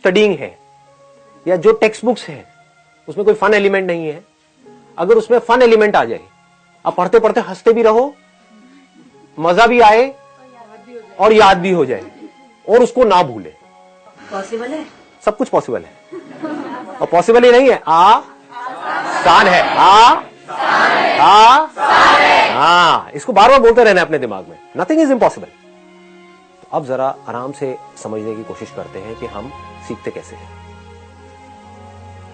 Studying है या जो टेक्स्ट बुक्स है उसमें कोई फन एलिमेंट नहीं है, अगर उसमें फन एलिमेंट आ जाए, आप पढ़ते पढ़ते हंसते भी रहो, मजा भी आए और याद भी हो जाए और उसको ना भूले, पॉसिबल है? सब कुछ पॉसिबल है। और पॉसिबल ही नहीं है, आसान है, इसको बार बार बोलते रहना अपने दिमाग में, नथिंग इज इम्पॉसिबल। तो अब जरा आराम से समझने की कोशिश करते हैं कि हम सीखते कैसे हैं।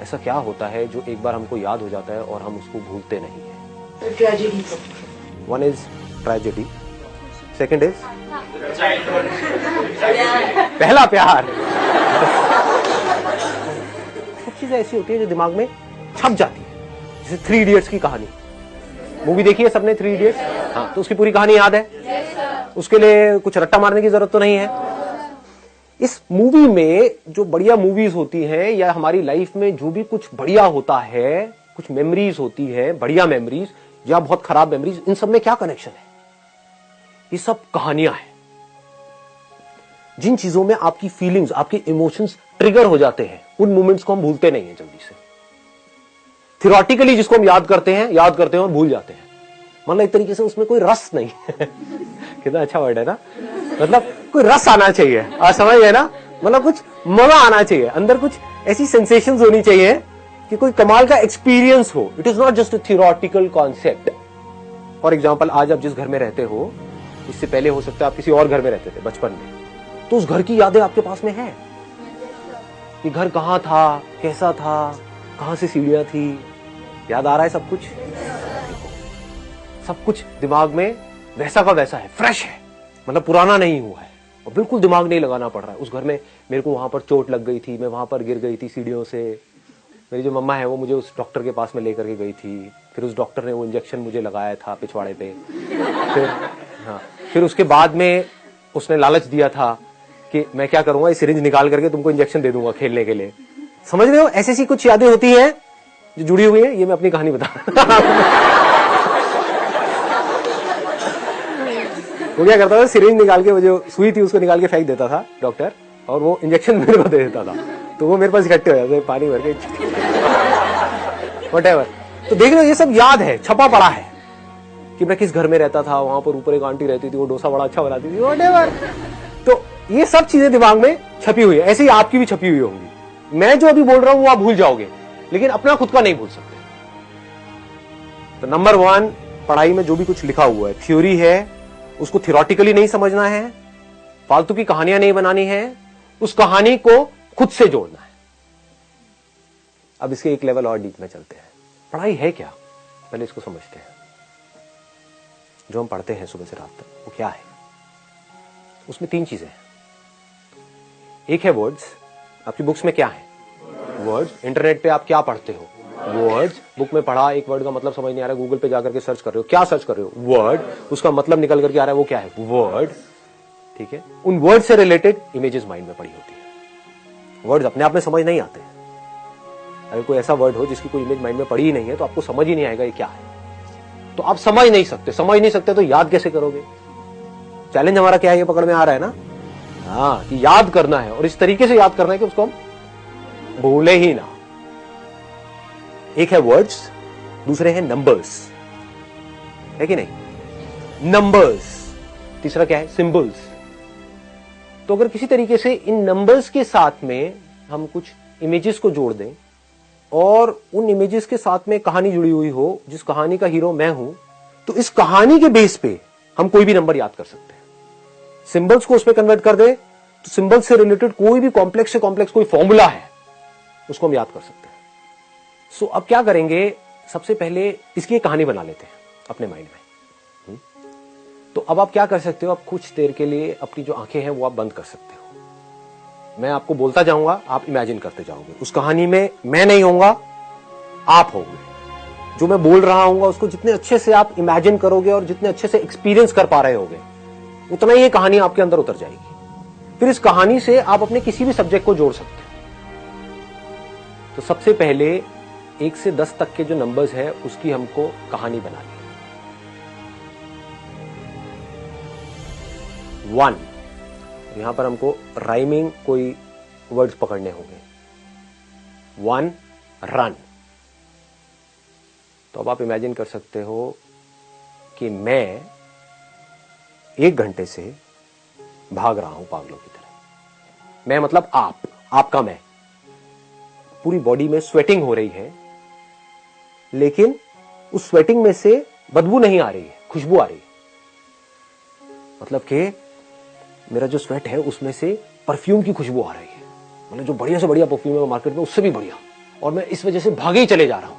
ऐसा क्या होता है जो एक बार हमको याद हो जाता है और हम उसको भूलते नहीं है? Tragedy. One is tragedy, second is पहला प्यार। सब चीजें ऐसी होती है जो दिमाग में छप जाती है, जैसे 3 इडियट्स की कहानी। मूवी देखी है सबने 3 इडियट्स? हाँ, तो उसकी पूरी कहानी याद है, उसके लिए कुछ रट्टा मारने की जरूरत तो नहीं है। इस मूवी में जो बढ़िया मूवीज होती हैं या हमारी लाइफ में जो भी कुछ बढ़िया होता है, कुछ मेमोरीज होती है, बढ़िया मेमोरीज या बहुत खराब मेमोरीज, इन सब में क्या कनेक्शन है? ये सब कहानियां हैं। जिन चीजों में आपकी फीलिंग्स, आपके इमोशंस ट्रिगर हो जाते हैं, उन मोमेंट्स को हम भूलते नहीं हैं जल्दी से। थियोरेटिकली जिसको हम याद करते हैं और भूल जाते हैं। मतलब एक तरीके से उसमें कोई रस नहीं है। कितना अच्छा वर्ड है ना, मतलब कोई रस आना चाहिए, आप समझ गए ना, मतलब कुछ मजा आना चाहिए, अंदर कुछ ऐसी सेंसेशंस होनी चाहिए कि कोई कमाल का एक्सपीरियंस हो। It is not just a theoretical concept. For example, आज आप जिस घर में रहते हो, इससे पहले हो सकता है आप किसी और घर में रहते थे बचपन में, तो उस घर की यादें आपके पास में है कि घर कहां था, कैसा था, कहां से सीढ़ियां थी, याद आ रहा है सब कुछ? सब कुछ दिमाग में वैसा का वैसा है, फ्रेश है, मतलब पुराना नहीं हुआ है और बिल्कुल दिमाग नहीं लगाना पड़ रहा है। उस घर में मेरे को वहां पर चोट लग गई थी, मैं वहां पर गिर गई थी सीढ़ियों से, मेरी जो मम्मा है वो मुझे उस डॉक्टर के पास में लेकर के गई थी, फिर उस डॉक्टर ने वो इंजेक्शन मुझे लगाया था पिछवाड़े पे, फिर उसके बाद में उसने लालच दिया था कि मैं क्या करूंगा, इस सिरिंज निकाल करके तुमको इंजेक्शन दे दूंगा खेलने के लिए। समझ रहे हो? ऐसी ऐसी कुछ यादें होती हैं जो जुड़ी हुई है। ये मैं अपनी कहानी बता वो क्या करता था, सिरिंज निकाल के, वो जो सुई थी उसको निकाल के फेंक देता था डॉक्टर, और वो इंजेक्शन मेरे को दे देता था, तो वो मेरे पास इकट्ठे हो जाते पानी भर के, व्हाटएवर। तो देख रहे हो, ये सब याद है, छपा पड़ा है कि मैं किस घर में रहता था, वहां पर ऊपर एक आंटी रहती थी, वो डोसा बड़ा अच्छा बनाती थी, व्हाटएवर। तो ये सब चीजें दिमाग में छपी हुई है, ऐसे ही आपकी भी छपी हुई होंगी। मैं जो अभी बोल रहा हूं वो आप भूल जाओगे, लेकिन अपना खुद का नहीं भूल सकते। तो नंबर 1, पढ़ाई में जो भी कुछ लिखा हुआ है, थ्योरी है, उसको थियोरेटिकली नहीं समझना है, फालतू की कहानियां नहीं बनानी है, उस कहानी को खुद से जोड़ना है। अब इसके एक लेवल और डीप में चलते हैं। पढ़ाई है क्या, पहले इसको समझते हैं। जो हम पढ़ते हैं सुबह से रात तक, वो क्या है? उसमें 3 चीजें हैं। एक है वर्ड्स, आपकी बुक्स में क्या है? वर्ड्स। इंटरनेट पे आप क्या पढ़ते हो? वर्ड्स। बुक में पढ़ा, एक वर्ड का मतलब समझ नहीं आ रहा है, गूगल पे जाकर के सर्च कर रहे हो, क्या सर्च कर रहे हो? वर्ड। उसका मतलब निकल करके आ रहा है, वो क्या है? वर्ड। ठीक है, उन वर्ड से रिलेटेड इमेजेस माइंड में पड़ी होती है। वर्ड्स अपने आप में समझ नहीं आते हैं। अगर कोई ऐसा वर्ड हो जिसकी कोई इमेज माइंड में पड़ी ही नहीं है, तो आपको समझ ही नहीं आएगा ये क्या है। तो आप समझ नहीं सकते तो याद कैसे करोगे? चैलेंज हमारा क्या है, ये पकड़ में आ रहा है ना? हाँ, कि याद करना है, और इस तरीके से याद करना है कि उसको हम भूले ही ना। एक है वर्ड्स, दूसरे हैं नंबर्स, है कि नहीं? नंबर्स। तीसरा क्या है? सिंबल्स। तो अगर किसी तरीके से इन नंबर्स के साथ में हम कुछ इमेजेस को जोड़ दें और उन इमेजेस के साथ में कहानी जुड़ी हुई हो, जिस कहानी का हीरो मैं हूं, तो इस कहानी के बेस पे हम कोई भी नंबर याद कर सकते हैं। सिंबल्स को उसमें कन्वर्ट कर दे तो सिंबल्स से रिलेटेड कोई भी कॉम्प्लेक्स से कॉम्प्लेक्स कोई फॉर्मूला है, उसको हम याद कर सकते हैं। सो अब क्या करेंगे, सबसे पहले इसकी एक कहानी बना लेते हैं अपने माइंड में। तो अब आप क्या कर सकते हो, आप कुछ देर के लिए अपनी जो आंखें हैं वो आप बंद कर सकते हो। मैं आपको बोलता जाऊंगा, आप इमेजिन करते जाओगे। उस कहानी में मैं नहीं होऊंगा, आप होंगे। जो मैं बोल रहा हूंगा उसको जितने अच्छे से आप इमेजिन करोगे और जितने अच्छे से एक्सपीरियंस कर पा रहे होगे, उतना ही ये कहानी आपके अंदर उतर जाएगी। फिर इस कहानी से आप अपने किसी भी सब्जेक्ट को जोड़ सकते हो। तो सबसे पहले 1 से 10 तक के जो नंबर्स है उसकी हमको कहानी बनानी है। 1, यहां पर हमको राइमिंग कोई वर्ड्स पकड़ने होंगे। 1 रन। तो अब आप इमेजिन कर सकते हो कि मैं 1 घंटे से भाग रहा हूं पागलों की तरह। मैं मतलब आपका मैं। पूरी बॉडी में स्वेटिंग हो रही है, लेकिन उस स्वेटिंग में से बदबू नहीं आ रही है, खुशबू आ रही है। मतलब कि मेरा जो स्वेट है उसमें से परफ्यूम की खुशबू आ रही है, मतलब जो बढ़िया से बढ़िया परफ्यूम है मार्केट में उससे भी बढ़िया। और मैं इस वजह से भागे ही चले जा रहा हूं,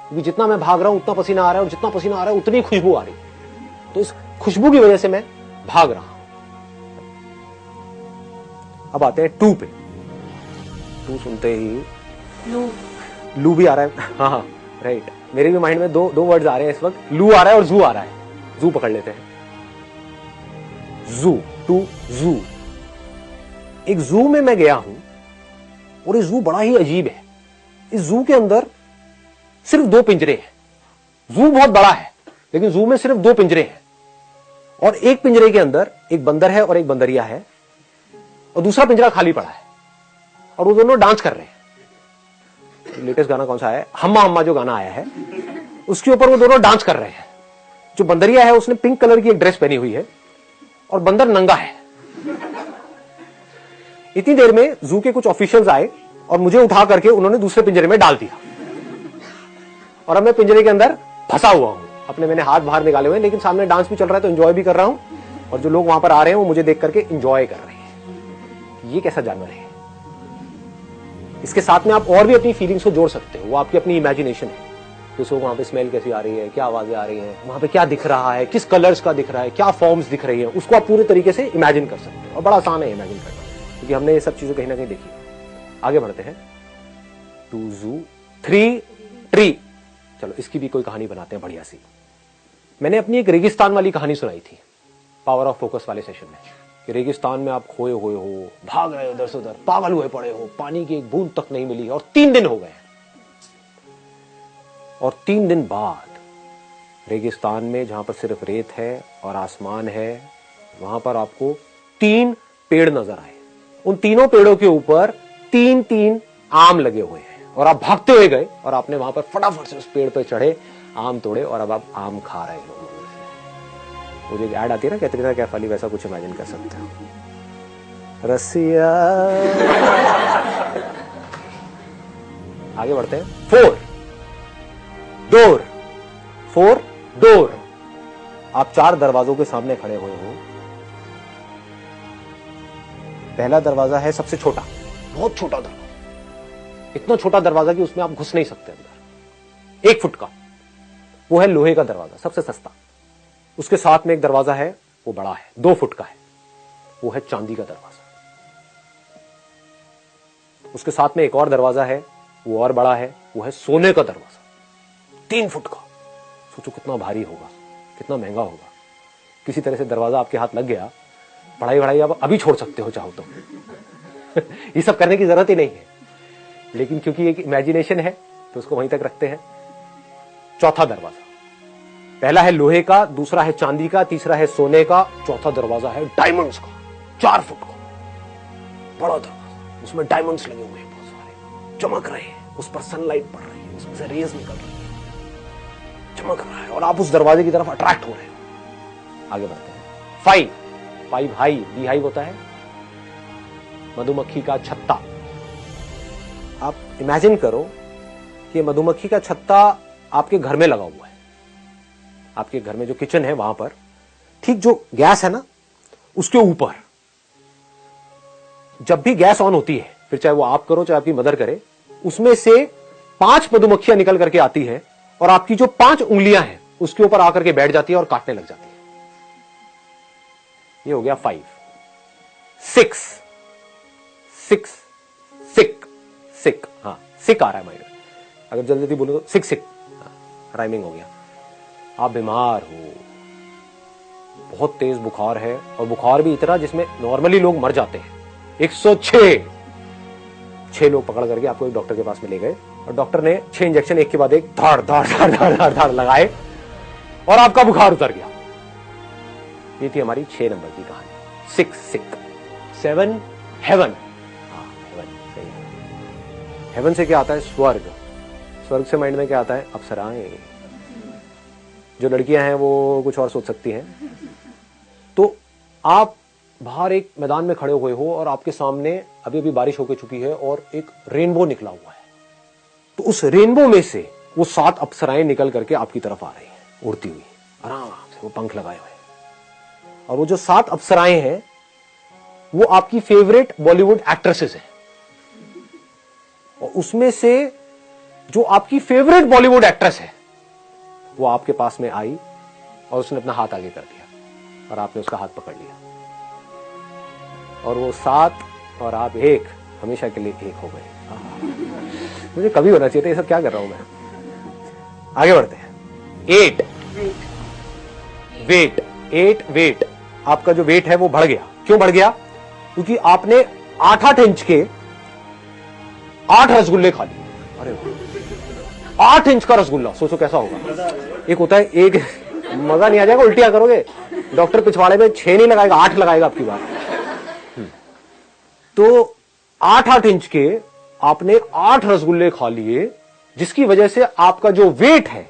क्योंकि जितना मैं भाग रहा हूं उतना पसीना आ रहा है, और जितना पसीना आ रहा है उतनी खुशबू आ रही है। तो इस खुशबू की वजह से मैं भाग रहा हूं। अब आते हैं 2 पे। 2 सुनते ही लू भी आ रहा है। हाँ, राइट। मेरे भी माइंड में दो वर्ड्स आ रहे हैं इस वक्त। लू आ रहा है और जू आ रहा है। जू पकड़ लेते हैं। जू, टू जू। एक जू में मैं गया हूं, और ये जू बड़ा ही अजीब है। इस जू के अंदर सिर्फ 2 पिंजरे हैं। जू बहुत बड़ा है, लेकिन जू में सिर्फ 2 पिंजरे हैं, और एक पिंजरे के अंदर एक बंदर है और एक बंदरिया है, और दूसरा पिंजरा खाली पड़ा है, और वो दोनों डांस कर रहे हैं। लेटेस्ट गाना कौन सा है, हम्मा हम्मा जो गाना आया है, उसके ऊपर वो दोनों डांस कर रहे हैं। जो बंदरिया है उसने पिंक कलर की एक ड्रेस पहनी हुई है, और बंदर नंगा है। इतनी देर में जू के कुछ ऑफिशियल्स आए और मुझे उठा करके उन्होंने दूसरे पिंजरे में डाल दिया, और अब मैं पिंजरे के अंदर फंसा हुआ हूं। अपने मैंने हाथ बाहर निकाले हुए हैं, लेकिन सामने डांस भी चल रहा है तो एंजॉय भी कर रहा हूं, और जो लोग वहां पर आ रहे हैं वो मुझे देख करके एंजॉय कर रहे हैं। ये कैसा जानवर है। इसके साथ में आप और भी अपनी फीलिंग्स को जोड़ सकते हो, वो आपकी अपनी इमेजिनेशन है। जैसे वहां पे स्मेल कैसी आ रही है, क्या आवाजें आ रही हैं, वहां पे क्या दिख रहा है, किस कलर्स का दिख रहा है, क्या फॉर्म्स दिख रही है, उसको आप पूरे तरीके से इमेजिन कर सकते हो। और बड़ा आसान है इमेजिन करना, क्योंकि हमने ये सब चीजें कहीं ना कहीं देखी। आगे बढ़ते हैं। 2 जू, 3 ट्री। चलो इसकी भी कोई कहानी बनाते हैं बढ़िया सी। मैंने अपनी एक रेगिस्तान वाली कहानी सुनाई थी पावर ऑफ फोकस वाले सेशन में, कि रेगिस्तान में आप खोए हुए हो, भाग रहे हो इधर से उधर, पागल हुए पड़े हो, पानी की एक बूंद तक नहीं मिली, और 3 दिन हो गए। और 3 दिन बाद रेगिस्तान में, जहां पर सिर्फ रेत है और आसमान है, वहां पर आपको 3 पेड़ नजर आए। उन तीनों पेड़ों के ऊपर 3-3 आम लगे हुए हैं, और आप भागते हुए गए और आपने वहां पर फटाफट से उस पेड़ पर चढ़े, आम तोड़े, और अब आप आम खा रहे हो। वो जो ऐड आती है ना कैटरीना कैफ वाली, वैसा कुछ इमेजिन कर सकते हो। रसिया। आगे बढ़ते हैं। 4 डोर। 4 डोर। आप 4 दरवाजों के सामने खड़े हुए हो। पहला दरवाजा है सबसे छोटा, बहुत छोटा दरवाजा, इतना छोटा दरवाजा कि उसमें आप घुस नहीं सकते अंदर, 1 फुट का। वो है लोहे का दरवाजा, सबसे सस्ता। उसके साथ में एक दरवाजा है, वो बड़ा है, 2 फुट का है, वो है चांदी का दरवाजा। उसके साथ में एक और दरवाजा है, वो और बड़ा है, वो है सोने का दरवाजा, 3 फुट का। सोचो कितना भारी होगा, कितना महंगा होगा। किसी तरह से दरवाजा आपके हाथ लग गया, पढ़ाई आप अभी छोड़ सकते हो चाहो तो। ये सब करने की जरूरत ही नहीं है, लेकिन क्योंकि एक इमेजिनेशन है तो उसको वहीं तक रखते हैं। चौथा दरवाजा, पहला है लोहे का, दूसरा है चांदी का, तीसरा है सोने का, चौथा दरवाजा है डायमंड्स का, 4 फुट का बड़ा दरवाजा। उसमें डायमंड्स लगे हुए हैं, बहुत सारे चमक रहे हैं, उस पर सनलाइट पड़ रही है, उसमें से रेज निकल रही है, चमक रहा है, और आप उस दरवाजे की तरफ अट्रैक्ट हो रहे हो। आगे बढ़ते हैं। 5 हाई, बी हाई होता है मधुमक्खी का छत्ता। आप इमेजिन करो कि मधुमक्खी का छत्ता आपके घर में लगा हुआ है। आपके घर में जो किचन है वहां पर, ठीक जो गैस है ना, उसके ऊपर जब भी गैस ऑन होती है, फिर चाहे वो आप करो चाहे आपकी मदर करे, उसमें से 5 मधुमक्खियां निकल करके आती है, और आपकी जो 5 उंगलियां हैं उसके ऊपर आकर के बैठ जाती है और काटने लग जाती है। ये हो गया 5। 6 सिक, हाँ सिक आ रहा है माइंड में, अगर जल्दी जल्दी बोलो तो सिक, राइमिंग हो गया। आप बीमार हो, बहुत तेज बुखार है, और बुखार भी इतना जिसमें नॉर्मली लोग मर जाते हैं। 106 लोग पकड़ करके आपको एक डॉक्टर के पास में ले गए, और डॉक्टर ने 6 इंजेक्शन एक के बाद एक धाड़ धाड़ धाड़ धाड़ धाड़ धाड़ लगाए, और आपका बुखार उतर गया। ये थी हमारी 6 नंबर की कहानी, 6 सिक। 7 हेवन, हाँ हेवन, हेवन से क्या आता है? स्वर्ग। स्वर्ग से माइंड में क्या आता है? अप्सराएं। जो लड़कियां हैं वो कुछ और सोच सकती हैं। तो आप बाहर एक मैदान में खड़े हुए हो और आपके सामने अभी अभी बारिश होकर चुकी है और एक रेनबो निकला हुआ है। तो उस रेनबो में से वो 7 अप्सराएं निकल करके आपकी तरफ आ रही हैं, उड़ती हुई, आराम से, वो पंख लगाए हुए। और वो जो 7 अप्सराएं हैं वो आपकी फेवरेट बॉलीवुड एक्ट्रेसेस हैं। और उसमें से जो आपकी फेवरेट बॉलीवुड एक्ट्रेस है वो आपके पास में आई और उसने अपना हाथ आगे कर दिया और आपने उसका हाथ पकड़ लिया। और वो 7 और आप 1 हमेशा के लिए एक हो गए। मुझे कभी होना चाहिए था। ये सब क्या कर रहा हूं मैं? आगे बढ़ते हैं। 8 वेट। आपका जो वेट है वो बढ़ गया। क्यों बढ़ गया? क्योंकि आपने 8-8 इंच के 8 रसगुल्ले खा लिए। अरे 8 इंच का रसगुल्ला, सोचो कैसा होगा। एक होता है, एक मजा नहीं आ जाएगा, उल्टियां करोगे। डॉक्टर पिछवाड़े में 6 नहीं लगाएगा, 8 लगाएगा आपकी बात। तो 8-8 इंच के आपने 8 रसगुल्ले खा लिए, जिसकी वजह से आपका जो वेट है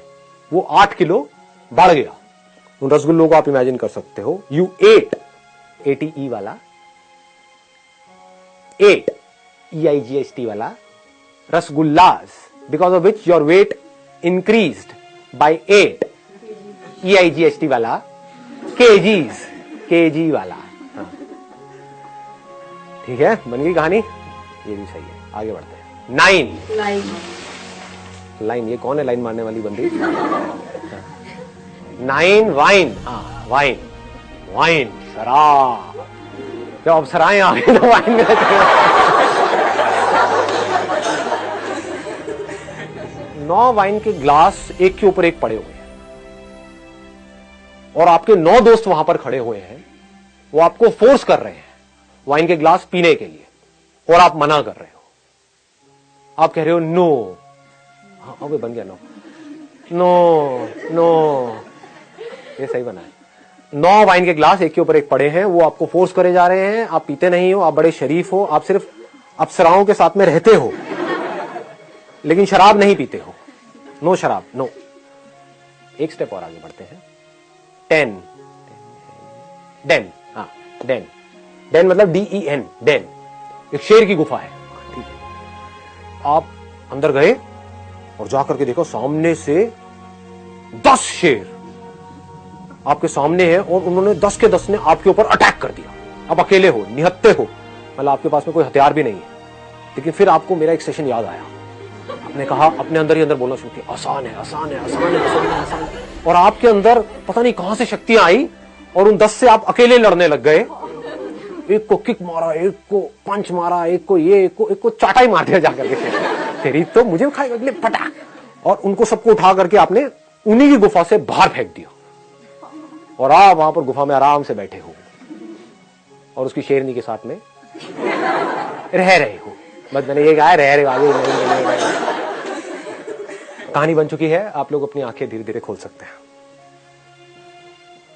वो 8 किलो बढ़ गया। उन रसगुल्लों को आप इमेजिन कर सकते हो। यू एट, ATE वाला, 8 EIGHT वाला rasgullas, because of which your weight increased by 8 EIGHT वाला kgs, KG वाला। हाँ। ठीक है, बन गई कहानी। ये भी सही है। आगे बढ़ते हैं। 9 लाइन। ये कौन है लाइन मारने वाली बंदी? 9 वाइन। हाँ, वाइन शराब। जब अप्सराएं आ गई तो वाइन में 9 वाइन के ग्लास एक के ऊपर एक पड़े हुए हैं और आपके 9 दोस्त वहां पर खड़े हुए हैं। वो आपको फोर्स कर रहे हैं वाइन के ग्लास पीने के लिए और आप मना कर रहे हो। आप कह रहे हो नो। हाँ, अबे बन गया नो। ये सही बना है। 9 वाइन के ग्लास एक के ऊपर एक पड़े हैं, वो आपको फोर्स करे जा रहे हैं। आप पीते नहीं हो, आप बड़े शरीफ हो, आप सिर्फ अप्सराओं के साथ में रहते हो, लेकिन शराब नहीं पीते हो। नो शराब, नो। एक स्टेप और आगे बढ़ते हैं। 10 डेन। हाँ, डेन मतलब DEN, डेन। एक शेर की गुफा है। ठीक है। आप अंदर गए और जाकर के देखो सामने से 10 शेर आपके सामने हैं और उन्होंने 10 के 10 ने आपके ऊपर अटैक कर दिया। आप अकेले हो, निहत्ते हो, मतलब आपके पास में कोई हथियार भी नहीं है। लेकिन फिर आपको मेरा एक सेशन याद आया। आपने कहा, अपने अंदर ही अंदर बोलना शुरू किया, आसान है। और आपके अंदर पता नहीं कहां से शक्तियां आई और उन 10 से आप अकेले लड़ने लग गए। एक को किक मारा, एक को पंच मारा, एक को चाटाई मार दिया जाकर के। तेरी तो मुझे खाएगा अगले फटाक। और उनको सबको उठा करके आपने उन्हीं की गुफा से बाहर फेंक दिया और आप वहां पर गुफा में आराम से बैठे हो और उसकी शेरनी के साथ में रह रहे हो। बस मैंने ये कहा रह रहे हो, आगे कहानी बन चुकी है। आप लोग अपनी आंखें धीरे धीरे खोल सकते हैं।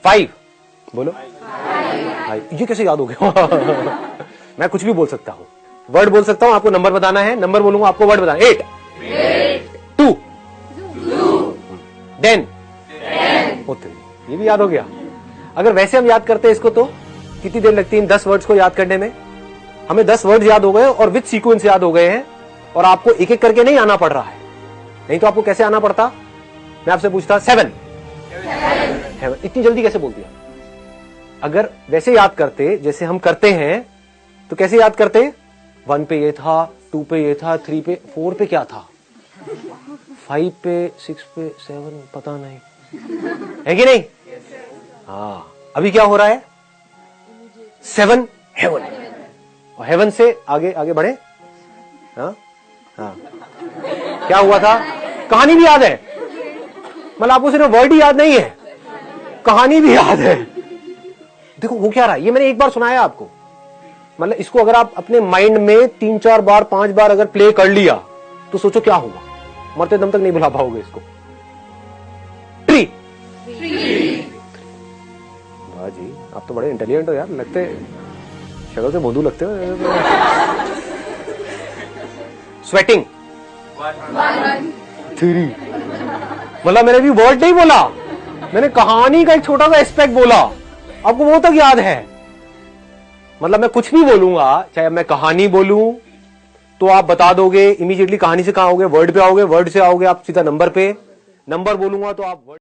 5 बोलो। 5 ये कैसे याद हो गया? मैं कुछ भी बोल सकता हूं, वर्ड बोल सकता हूं, आपको नंबर बताना है। नंबर बोलूंगा, आपको वर्ड बताना। 8 2 10 ये भी याद हो गया। अगर वैसे हम याद करते हैं इसको तो कितनी देर लगती है इन 10 वर्ड्स को याद करने में? हमें 10 वर्ड्स याद हो गए और विद सीक्वेंस याद हो गए हैं और आपको एक एक करके नहीं आना पड़ रहा है। नहीं तो आपको कैसे आना पड़ता? मैं आपसे पूछता 7 इतनी जल्दी कैसे बोल दिया? अगर वैसे याद करते जैसे हम करते हैं तो कैसे याद करते? 1 पे ये था, 2 पे ये था, 3 पे, 4 पे क्या था, 5 पे, 6 पे, 7 पता नहीं है कि नहीं? हाँ, अभी क्या हो रहा है? 7 हेवन, और हेवन से आगे आगे बढ़े। हाँ हाँ, क्या हुआ था? कहानी भी याद है, मतलब आपको सिर्फ वर्ड ही याद नहीं है, कहानी भी याद है। देखो वो क्या रहा है, ये मैंने एक बार सुनाया आपको, मतलब इसको अगर आप अपने माइंड में 3-4 बार 5 बार अगर प्ले कर लिया तो सोचो क्या होगा, मरते दम तक नहीं भुला पाओगे इसको। ट्री। वाह जी, आप तो बड़े इंटेलिजेंट हो यार, लगते शक्ल से भोंदू लगते हो। स्वेटिंग। 3। मतलब मैंने भी वर्ड नहीं बोला, मैंने कहानी का एक छोटा सा एस्पेक्ट बोला, आपको वो तक याद है। मतलब मैं कुछ भी बोलूंगा, चाहे मैं कहानी बोलूं तो आप बता दोगे इमीडिएटली कहानी से कहां आओगे, वर्ड पे आओगे, वर्ड से आओगे आप सीधा नंबर पे, नंबर बोलूंगा तो आप वर्ड